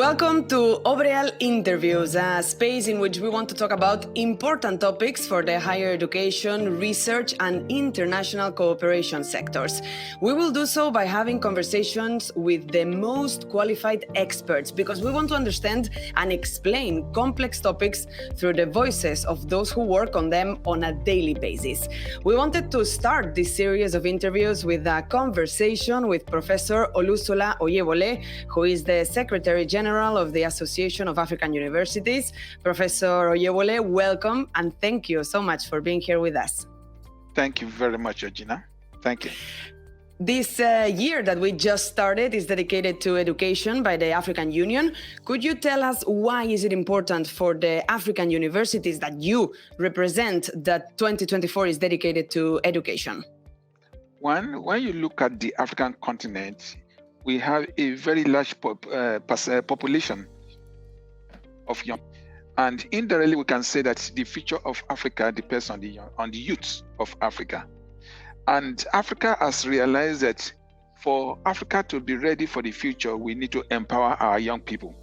Welcome to Obreal Interviews, a space in which we want to talk about important topics for the higher education, research, and international cooperation sectors. We will do so by having conversations with the most qualified experts because we want to understand and explain complex topics through the voices of those who work on them on a daily basis. We wanted to start this series of interviews with a conversation with Professor Olusola Oyewole, who is the Secretary General of the Association of African Universities. Professor Oyewole, welcome and thank you so much for being here with us. Thank you very much, Georgina. Thank you. This year that we just started is dedicated to education by the African Union. Could you tell us why is it important for the African universities that you represent that 2024 is dedicated to education? One, when you look at the African continent, we have a very large population of young, and indirectly we can say that the future of Africa depends on the youth of Africa. And Africa has realized that for Africa to be ready for the future, we need to empower our young people.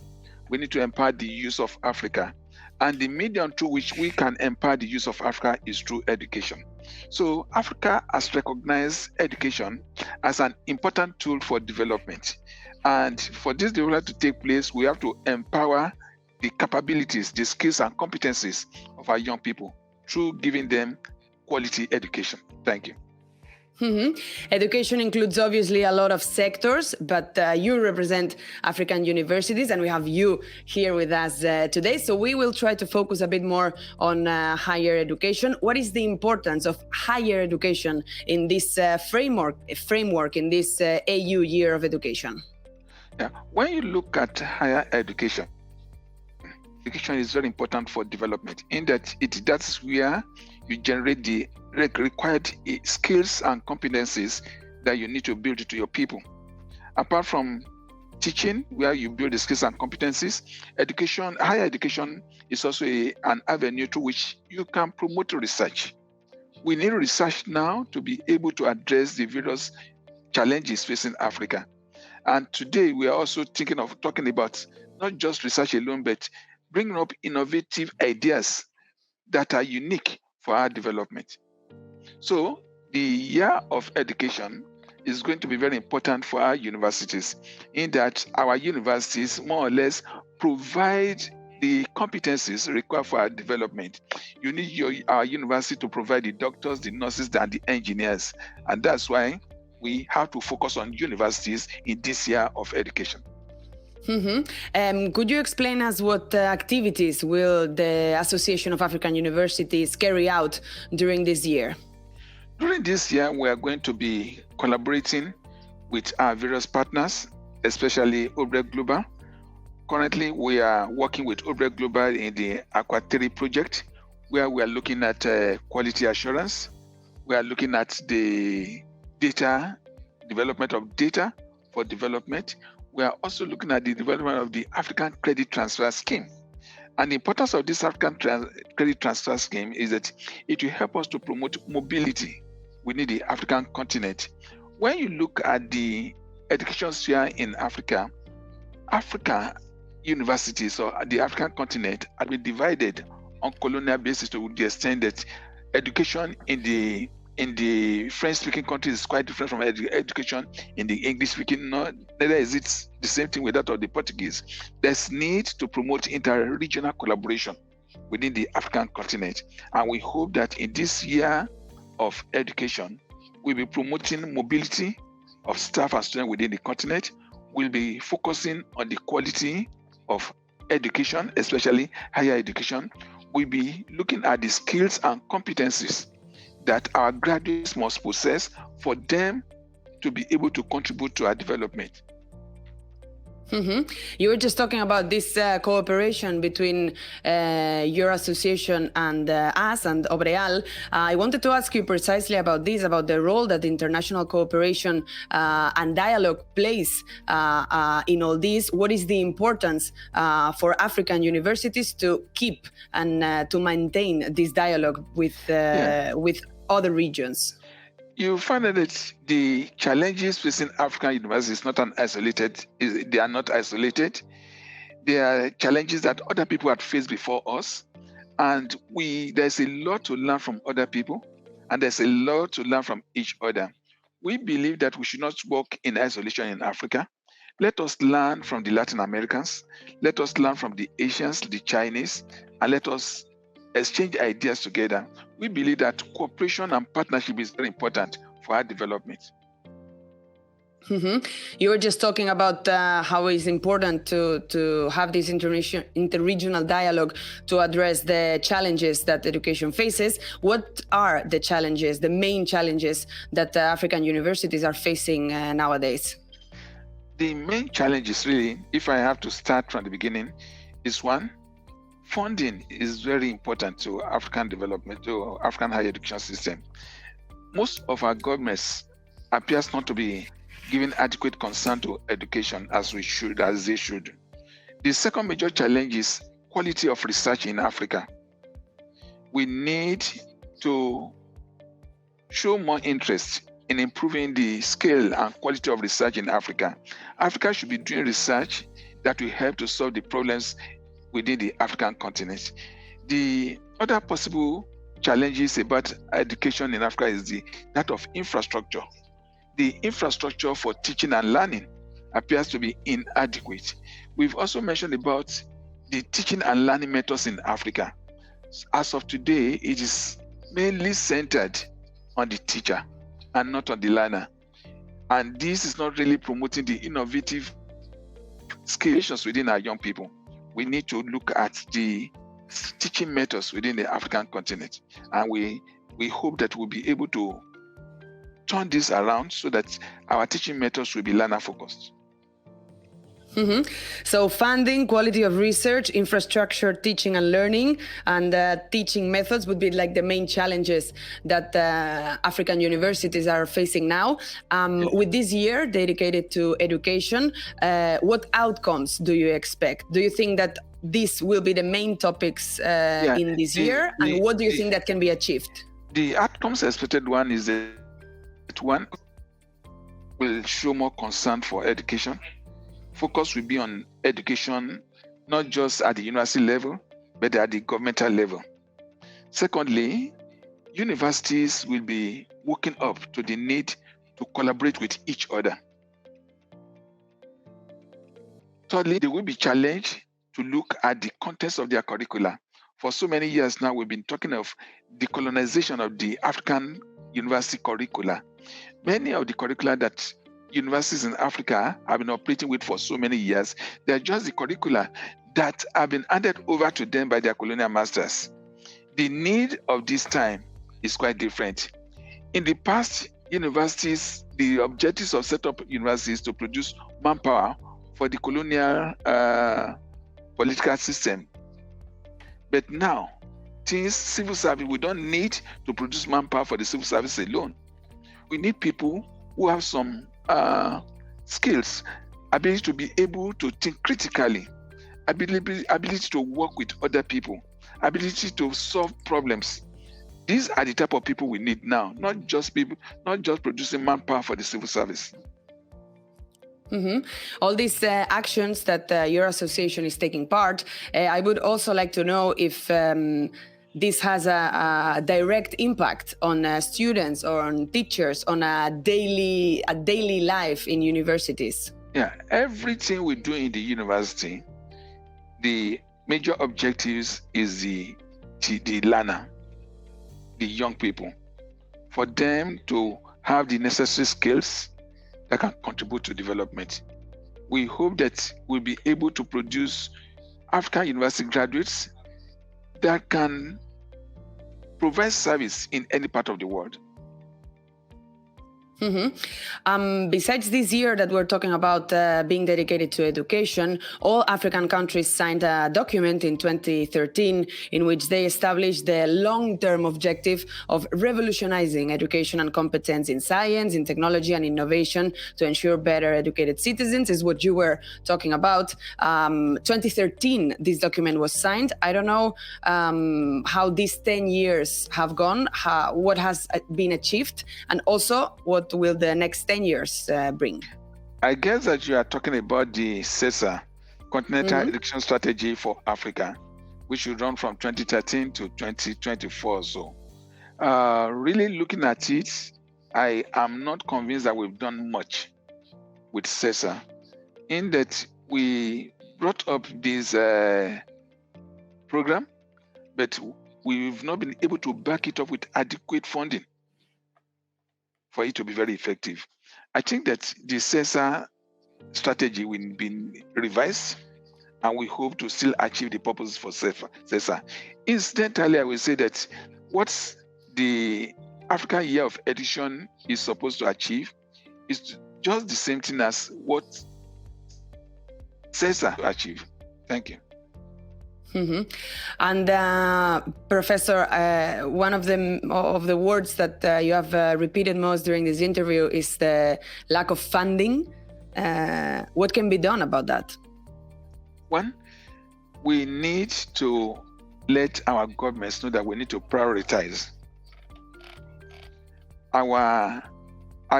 We need to empower the youth of Africa. And the medium through which we can empower the youth of Africa is through education. So Africa has recognized education as an important tool for development. And for this development to take place, we have to empower the capabilities, the skills and competencies of our young people through giving them quality education. Thank you. Education includes obviously a lot of sectors, but you represent African universities and we have you here with us today. So we will try to focus a bit more on higher education. What is the importance of higher education in this framework, in this AU Year of Education? Yeah. When you look at higher education, education is very important for development in that that's where you generate the required skills and competencies that you need to build to your people. Apart from teaching, where you build the skills and competencies, education, higher education is also an avenue to which you can promote research. We need research now to be able to address the various challenges facing Africa. And today we are also talking about not just research alone, but bringing up innovative ideas that are unique for our development. So the year of education is going to be very important for our universities in that our universities more or less provide the competencies required for our development. You need our university to provide the doctors, the nurses, and the engineers. And that's why we have to focus on universities in this year of education. Could you explain us what activities will the Association of African Universities carry out during this year? During this year, we are going to be collaborating with our various partners, especially Obreal Global. Currently, we are working with Obreal Global in the Aqua3 project, where we are looking at quality assurance. We are looking at the development of data for development. We are also looking at the development of the African Credit Transfer Scheme. And the importance of this African Credit Transfer Scheme is that it will help us to promote mobility within the African continent. When you look at the education sphere in Africa, Africa universities or the African continent have been divided on colonial basis to the extent that education in the French-speaking countries is quite different from education in the English-speaking. Neither is it the same thing with that of the Portuguese. There's need to promote inter-regional collaboration within the African continent. And we hope that in this year of education, we'll be promoting mobility of staff and students within the continent. We'll be focusing on the quality of education, especially higher education. We'll be looking at the skills and competencies that our graduates must possess for them to be able to contribute to our development. You were just talking about this cooperation between your association and us and Obreal. I wanted to ask you precisely about this, about the role that international cooperation and dialogue plays in all this. What is the importance for African universities to keep and to maintain this dialogue with other regions? You find that the challenges facing African universities they are not isolated. There are challenges that other people had faced before us, and there's a lot to learn from other people, and there's a lot to learn from each other. We believe that we should not work in isolation in Africa. Let us learn from the Latin Americans, let us learn from the Asians, the Chinese, and let us exchange ideas together. We believe that cooperation and partnership is very important for our development. You were just talking about how it's important to have this interregional dialogue to address the challenges that education faces. What are the challenges, the main challenges that African universities are facing nowadays? The main challenge is really, if I have to start from the beginning, is one, funding is very important to African development, to African higher education system. Most of our governments appears not to be giving adequate concern to education as they should. The second major challenge is quality of research in Africa. We need to show more interest in improving the scale and quality of research in Africa. Africa should be doing research that will help to solve the problems within the African continent. The other possible challenges about education in Africa is that of infrastructure. The infrastructure for teaching and learning appears to be inadequate. We've also mentioned about the teaching and learning methods in Africa. As of today, it is mainly centered on the teacher and not on the learner. And this is not really promoting the innovative skills within our young people. We need to look at the teaching methods within the African continent. And we hope that we'll be able to turn this around so that our teaching methods will be learner focused. So funding, quality of research, infrastructure, teaching and learning, and teaching methods would be like the main challenges that African universities are facing now. With this year dedicated to education, what outcomes do you expect? Do you think that this will be the main topics in this year? And what do you think that can be achieved? The outcomes expected one is that one will show more concern for education. Focus will be on education, not just at the university level, but at the governmental level. Secondly, universities will be waking up to the need to collaborate with each other. Thirdly, they will be challenged to look at the contents of their curricula. For so many years now, we've been talking of decolonization of the African university curricula. Many of the curricula that universities in Africa have been operating with for so many years, they're just the curricula that have been handed over to them by their colonial masters. The need of this time is quite different. In the past, universities, the objectives of set up universities to produce manpower for the colonial political system. But now, since civil service, we don't need to produce manpower for the civil service alone. We need people who have some skills, ability to be able to think critically, ability to work with other people, ability to solve problems. These are the type of people we need now, not just producing manpower for the civil service. All these actions that your association is taking part, I would also like to know if this has a direct impact on students or on teachers, on a daily life in universities. Yeah, everything we do in the university, the major objectives is the learner, the young people, for them to have the necessary skills that can contribute to development. We hope that we'll be able to produce African university graduates that can provide service in any part of the world. Besides this year that we're talking about being dedicated to education, all African countries signed a document in 2013 in which they established the long-term objective of revolutionizing education and competence in science, in technology and innovation to ensure better educated citizens, is what you were talking about. 2013, this document was signed. I don't know how these 10 years have gone, what has been achieved, and also what will the next 10 years bring? I guess that you are talking about the CESA, Continental Education Strategy for Africa, which should run from 2013 to 2024. So, really looking at it, I am not convinced that we've done much with CESA, in that we brought up this program, but we've not been able to back it up with adequate funding for it to be very effective. I think that the CESA strategy will be revised, and we hope to still achieve the purposes for CESA. Incidentally, I will say that what the African Year of Education is supposed to achieve is just the same thing as what CESA to achieve. Thank you. And Professor, one of the words that you have repeated most during this interview is the lack of funding. What can be done about that? One, we need to let our governments know that we need to prioritize. I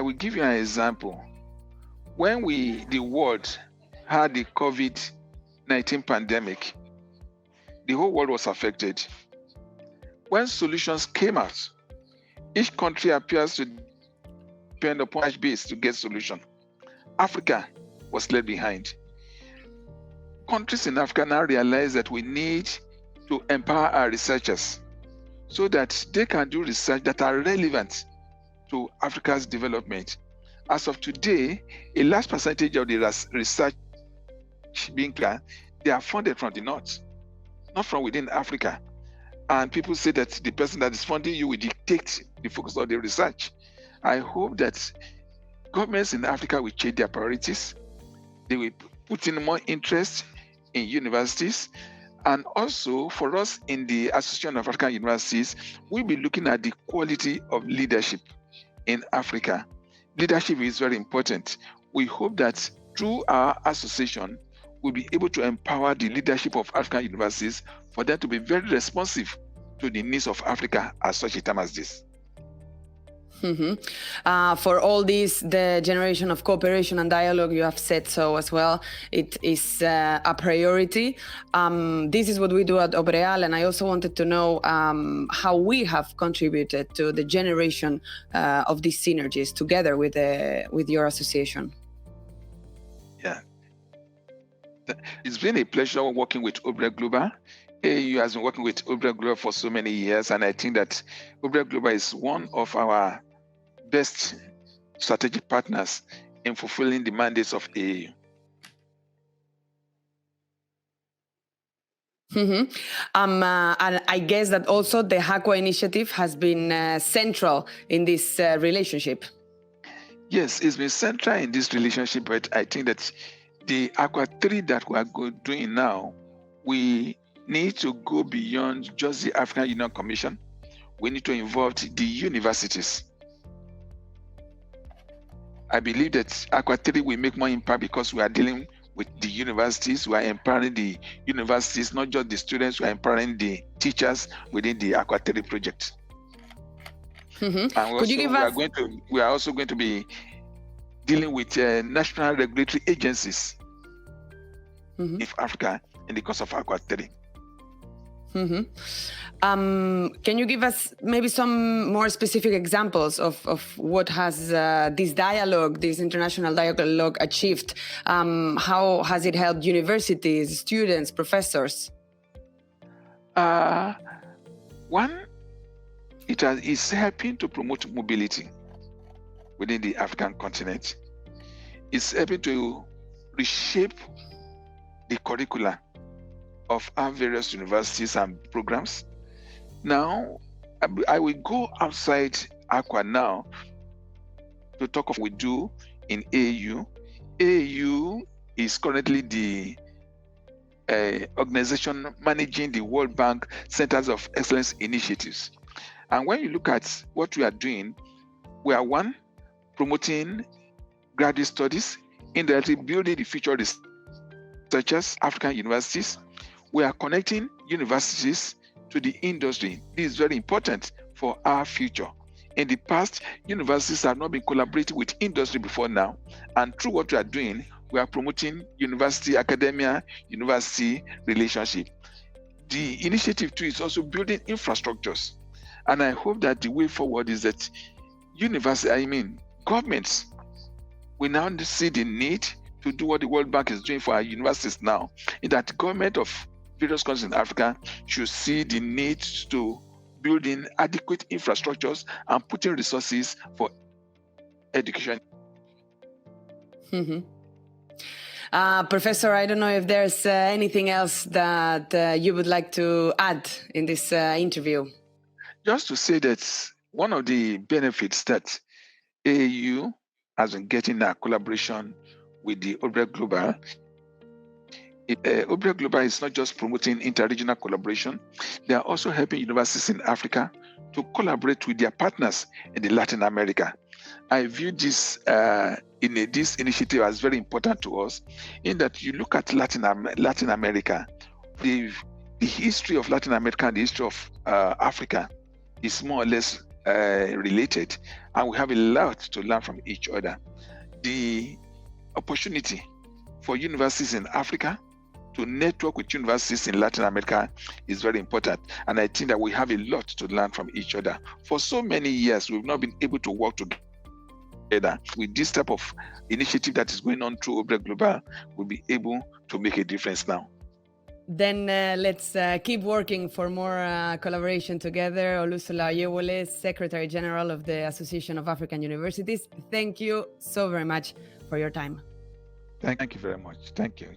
will give you an example. When the world had the COVID-19 pandemic, the whole world was affected. When solutions came out, each country appears to depend upon cash base to get solution. Africa was left behind. Countries in Africa now realize that we need to empower our researchers so that they can do research that are relevant to Africa's development. As of today, a large percentage of the research being planned, they are funded from the north, not from within Africa. And people say that the person that is funding you will dictate the focus of the research. I hope that governments in Africa will change their priorities. They will put in more interest in universities. And also for us in the Association of African Universities, we'll be looking at the quality of leadership in Africa. Leadership is very important. We hope that through our association, we'll be able to empower the leadership of African universities for them to be very responsive to the needs of Africa at such a time as this. For all this, the generation of cooperation and dialogue, you have said so as well, it is a priority. This is what we do at Obreal, and I also wanted to know how we have contributed to the generation of these synergies together with your association. Yeah, it's been a pleasure working with Obrel Global. AU has been working with Obrel Global for so many years, and I think that Obrel Global is one of our best strategic partners in fulfilling the mandates of AU. And I guess that also the HACWA initiative has been central in this relationship. Yes, it's been central in this relationship, but I think that the Aqua 3 that we are doing now, we need to go beyond just the African Union Commission. We need to involve the universities. I believe that Aqua 3 will make more impact because we are dealing with the universities. We are empowering the universities, not just the students. We are empowering the teachers within the Aqua 3 project. And we are also going to be dealing with national regulatory agencies in Africa in the course of Aqua 3. Can you give us maybe some more specific examples of what has this dialogue, this international dialogue achieved? How has it helped universities, students, professors? One, it's helping to promote mobility within the African continent. It's helping to reshape the curricula of our various universities and programs. Now, I will go outside Aqua now to talk of what we do in AU. AU is currently the organization managing the World Bank Centers of Excellence initiatives. And when you look at what we are doing, we are one, promoting graduate studies, indirectly building the future researchers, African universities. We are connecting universities to the industry. This is very important for our future. In the past, universities have not been collaborating with industry before now. And through what we are doing, we are promoting university, academia, university relationship. The initiative too is also building infrastructures. And I hope that the way forward is that governments will now see the need to do what the World Bank is doing for our universities now, in that government of various countries in Africa should see the need to build in adequate infrastructures and put in resources for education. Mm-hmm. Professor, I don't know if there's anything else that you would like to add in this interview. Just to say that one of the benefits that AU has been getting a collaboration with the Obrecht Global. Obrecht Global is not just promoting interregional collaboration, they are also helping universities in Africa to collaborate with their partners in the Latin America. I view this this initiative as very important to us, in that you look at Latin America, the history of Latin America and the history of Africa is more or less related, and we have a lot to learn from each other. The opportunity for universities in Africa to network with universities in Latin America is very important, and I think that we have a lot to learn from each other. For so many years, we've not been able to work together. With this type of initiative that is going on through Obrecht Global, we'll be able to make a difference now. Then let's keep working for more collaboration together. Olusola Oyewole, Secretary General of the Association of African Universities, thank you so very much for your time. Thank you very much. Thank you.